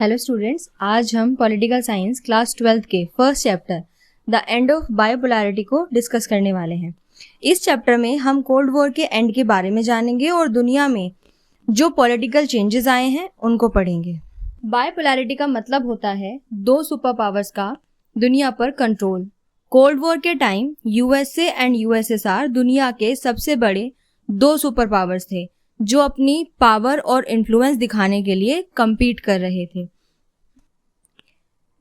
Hello students, आज हम political science class 12th के first chapter the end of biopolarity को डिस्कस करने वाले हैं। इस चैप्टर में हम कोल्ड वॉर के एंड के बारे में जानेंगे और दुनिया में जो पॉलिटिकल चेंजेस आए हैं उनको पढ़ेंगे। बायोपोलैरिटी का मतलब होता है दो सुपर पावर्स का दुनिया पर कंट्रोल। कोल्ड वॉर के टाइम यूएसए एंड यूएसएसआर दुनिया के सबसे बड़े दो सुपर पावर्स थे जो अपनी पावर और इन्फ्लुएंस दिखाने के लिए कम्पीट कर रहे थे।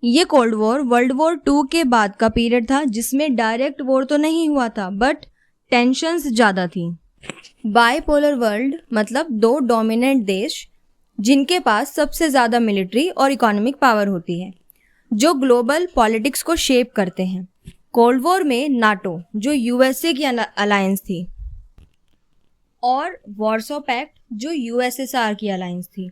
ये कोल्ड वॉर वर्ल्ड वॉर 2 के बाद का पीरियड था जिसमें डायरेक्ट वॉर तो नहीं हुआ था बट टेंशन्स ज़्यादा थी। बाइपोलर वर्ल्ड मतलब दो डोमिनेंट देश जिनके पास सबसे ज़्यादा मिलिट्री और इकोनॉमिक पावर होती है जो ग्लोबल पॉलिटिक्स को शेप करते हैं। कोल्ड वॉर में नाटो जो यूएसए की अलायंस थी और वॉर्सो पैक्ट जो यूएसएसआर की अलायंस थी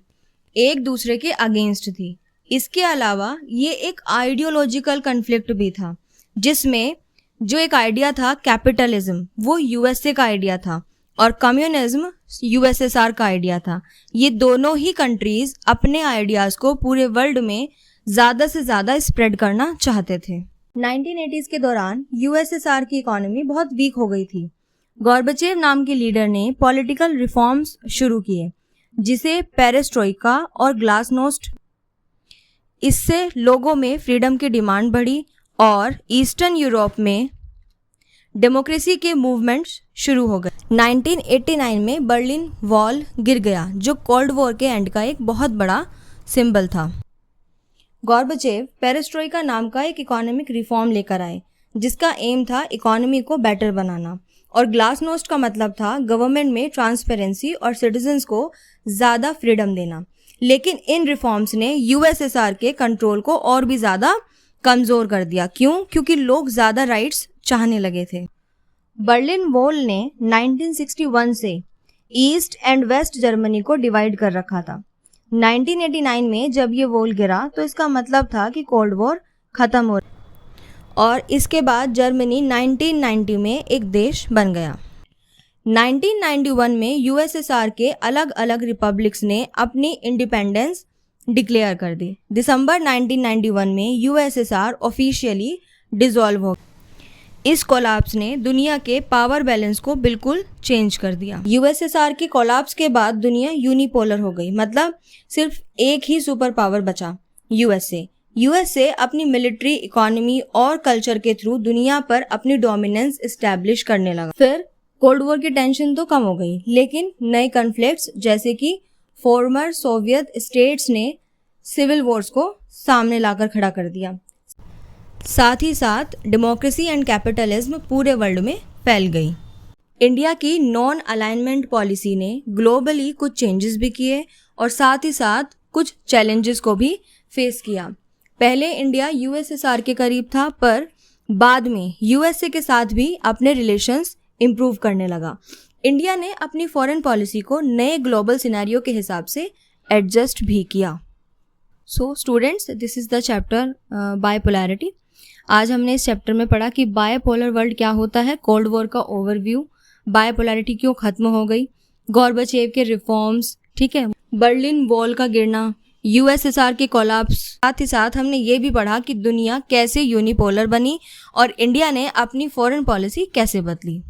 एक दूसरे के अगेंस्ट थी। इसके अलावा ये एक आइडियोलॉजिकल कन्फ्लिक्ट भी था जिसमें जो एक आइडिया था कैपिटलिज्म वो यूएसए का आइडिया था और कम्युनिज्म यूएसएसआर का आइडिया था। ये दोनों ही कंट्रीज अपने आइडियाज़ को पूरे वर्ल्ड में ज़्यादा से ज़्यादा स्प्रेड करना चाहते थे। 1980s के दौरान यूएसएसआर की इकोनॉमी बहुत वीक हो गई थी। गॉर्बचेव नाम के लीडर ने पॉलिटिकल रिफॉर्म्स शुरू किए जिसे पेरेस्ट्रोइका और ग्लासनोस्ट। इससे लोगों में फ्रीडम की डिमांड बढ़ी और ईस्टर्न यूरोप में डेमोक्रेसी के मूवमेंट्स शुरू हो गए। 1989 में बर्लिन वॉल गिर गया जो कोल्ड वॉर के एंड का एक बहुत बड़ा सिंबल था। गॉर्बचेव पेरेस्ट्रोइका नाम का एक इकोनॉमिक रिफॉर्म लेकर आए जिसका एम था इकोनॉमी को बेटर बनाना और ग्लासनोस्ट का मतलब था गवर्नमेंट में ट्रांसपेरेंसी और सिटीजन्स को ज़्यादा फ्रीडम देना। लेकिन इन रिफॉर्म्स ने यूएसएसआर के कंट्रोल को और भी ज़्यादा कमज़ोर कर दिया। क्यों? क्योंकि लोग ज़्यादा राइट्स चाहने लगे थे। बर्लिन वॉल ने 1961 से ईस्ट एंड वेस्ट जर्मनी को डिवाइड कर रखा था। 1989 में जब ये वॉल गिरा तो इसका मतलब था कि कोल्ड वॉर ख़त्म हो और इसके बाद जर्मनी 1990 में एक देश बन गया। 1991 में यूएसएसआर के अलग अलग रिपब्लिक्स ने अपनी इंडिपेंडेंस डिक्लेयर कर दी। दिसंबर 1991 में यूएसएसआर ऑफिशियली डिसॉल्व हो गया। इस कोलैप्स ने दुनिया के पावर बैलेंस को बिल्कुल चेंज कर दिया। यूएसएसआर के कोलैप्स के बाद दुनिया यूनिपोलर हो गई, मतलब सिर्फ एक ही सुपर पावर बचा, यूएसए अपनी मिलिट्री, इकोनॉमी और कल्चर के थ्रू दुनिया पर अपनी डोमिनेंस एस्टैब्लिश करने लगा। फिर कोल्ड वॉर की टेंशन तो कम हो गई लेकिन नए कॉन्फ्लिक्ट्स जैसे कि फॉर्मर सोवियत स्टेट्स ने सिविल वॉर्स को सामने लाकर खड़ा कर दिया। साथ ही साथ डेमोक्रेसी एंड कैपिटलिज्म पूरे वर्ल्ड में फैल गई। इंडिया की नॉन अलाइनमेंट पॉलिसी ने ग्लोबली कुछ चेंजेस भी किए और साथ ही साथ कुछ चैलेंजेस को भी फेस किया। पहले इंडिया यूएसएसआर के करीब था पर बाद में यूएसए के साथ भी अपने रिलेशंस इम्प्रूव करने लगा। इंडिया ने अपनी फॉरेन पॉलिसी को नए ग्लोबल सिनेरियो के हिसाब से एडजस्ट भी किया। So students, this is the chapter bipolarity. आज हमने इस चैप्टर में पढ़ा कि बायोपोलर वर्ल्ड क्या होता है, कोल्ड वॉर का ओवरव्यू, बायोपोलैरिटी क्यों खत्म हो गई, गॉर्बचेव के रिफॉर्म्स, ठीक है, बर्लिन वॉल का गिरना, यूएसएसआर के कोलैप्स। साथ ही साथ हमने ये भी पढ़ा कि दुनिया कैसे यूनिपोलर बनी और इंडिया ने अपनी फॉरेन पॉलिसी कैसे बदली।